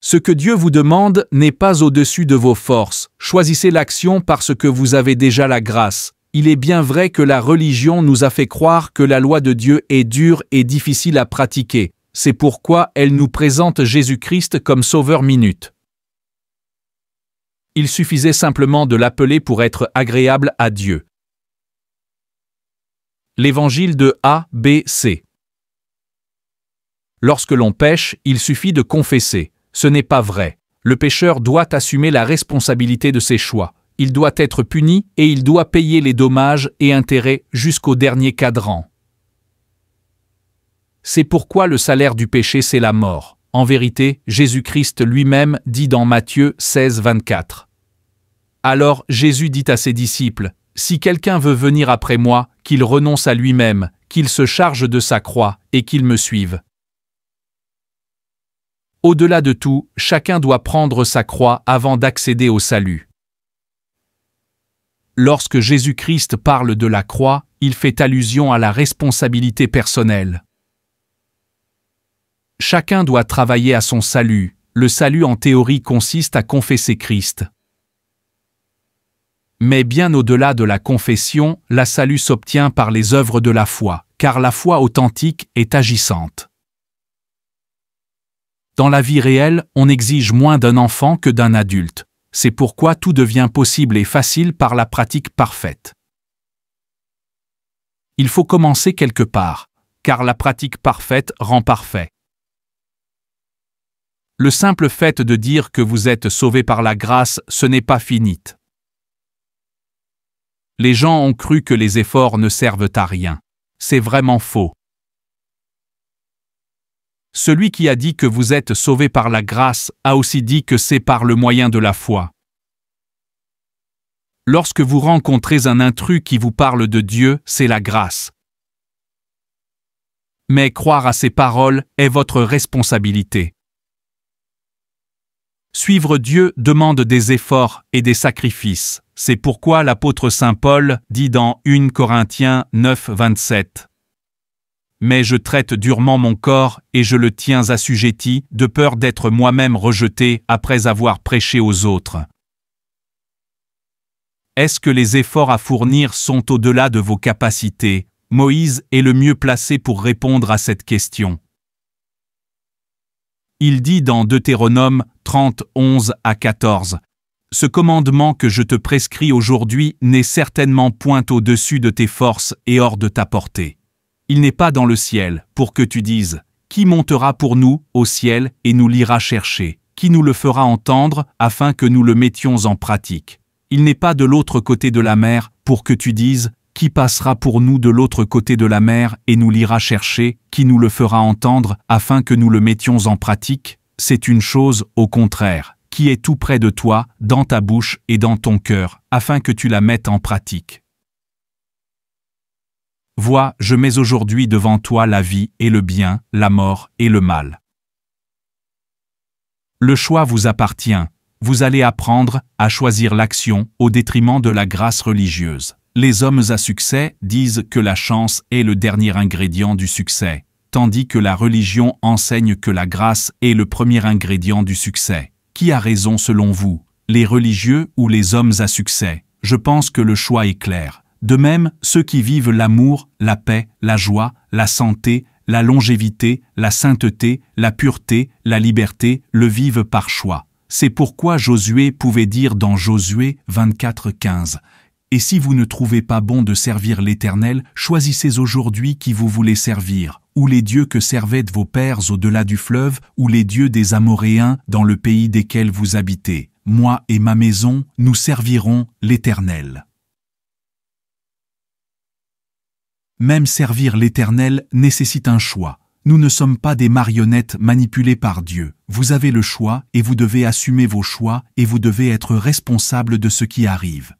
Ce que Dieu vous demande n'est pas au-dessus de vos forces. Choisissez l'action parce que vous avez déjà la grâce. Il est bien vrai que la religion nous a fait croire que la loi de Dieu est dure et difficile à pratiquer. C'est pourquoi elle nous présente Jésus-Christ comme sauveur minute. Il suffisait simplement de l'appeler pour être agréable à Dieu. L'évangile de A, B, C. Lorsque l'on pêche, il suffit de confesser. Ce n'est pas vrai. Le pécheur doit assumer la responsabilité de ses choix. Il doit être puni et il doit payer les dommages et intérêts jusqu'au dernier cadran. C'est pourquoi le salaire du péché, c'est la mort. En vérité, Jésus-Christ lui-même dit dans Matthieu 16, 24. Alors Jésus dit à ses disciples, « Si quelqu'un veut venir après moi, qu'il renonce à lui-même, qu'il se charge de sa croix et qu'il me suive. » Au-delà de tout, chacun doit prendre sa croix avant d'accéder au salut. Lorsque Jésus-Christ parle de la croix, il fait allusion à la responsabilité personnelle. Chacun doit travailler à son salut. Le salut en théorie consiste à confesser Christ. Mais bien au-delà de la confession, la salut s'obtient par les œuvres de la foi, car la foi authentique est agissante. Dans la vie réelle, on exige moins d'un enfant que d'un adulte. C'est pourquoi tout devient possible et facile par la pratique parfaite. Il faut commencer quelque part, car la pratique parfaite rend parfait. Le simple fait de dire que vous êtes sauvé par la grâce, ce n'est pas fini. Les gens ont cru que les efforts ne servent à rien. C'est vraiment faux. Celui qui a dit que vous êtes sauvé par la grâce a aussi dit que c'est par le moyen de la foi. Lorsque vous rencontrez un intrus qui vous parle de Dieu, c'est la grâce. Mais croire à ses paroles est votre responsabilité. Suivre Dieu demande des efforts et des sacrifices. C'est pourquoi l'apôtre Saint Paul dit dans 1 Corinthiens 9, 27. Mais je traite durement mon corps et je le tiens assujetti, de peur d'être moi-même rejeté après avoir prêché aux autres. Est-ce que les efforts à fournir sont au-delà de vos capacités? Moïse est le mieux placé pour répondre à cette question. Il dit dans Deutéronome 30, 11 à 14. Ce commandement que je te prescris aujourd'hui n'est certainement point au-dessus de tes forces et hors de ta portée. Il n'est pas dans le ciel, pour que tu dises, « Qui montera pour nous au ciel et nous l'ira chercher? Qui nous le fera entendre, afin que nous le mettions en pratique? Il n'est pas de l'autre côté de la mer, pour que tu dises, « Qui passera pour nous de l'autre côté de la mer et nous l'ira chercher? Qui nous le fera entendre, afin que nous le mettions en pratique? » C'est une chose, au contraire, qui est tout près de toi, dans ta bouche et dans ton cœur, afin que tu la mettes en pratique. Vois, je mets aujourd'hui devant toi la vie et le bien, la mort et le mal. Le choix vous appartient. Vous allez apprendre à choisir l'action au détriment de la grâce religieuse. Les hommes à succès disent que la chance est le dernier ingrédient du succès, tandis que la religion enseigne que la grâce est le premier ingrédient du succès. Qui a raison selon vous, les religieux ou les hommes à succès? Je pense que le choix est clair. De même, ceux qui vivent l'amour, la paix, la joie, la santé, la longévité, la sainteté, la pureté, la liberté, le vivent par choix. C'est pourquoi Josué pouvait dire dans Josué 24, 15 « Et si vous ne trouvez pas bon de servir l'Éternel, choisissez aujourd'hui qui vous voulez servir, ou les dieux que servaient vos pères au-delà du fleuve, ou les dieux des Amoréens dans le pays desquels vous habitez. Moi et ma maison, nous servirons l'Éternel. » Même servir l'Éternel nécessite un choix. Nous ne sommes pas des marionnettes manipulées par Dieu. Vous avez le choix et vous devez assumer vos choix et vous devez être responsable de ce qui arrive.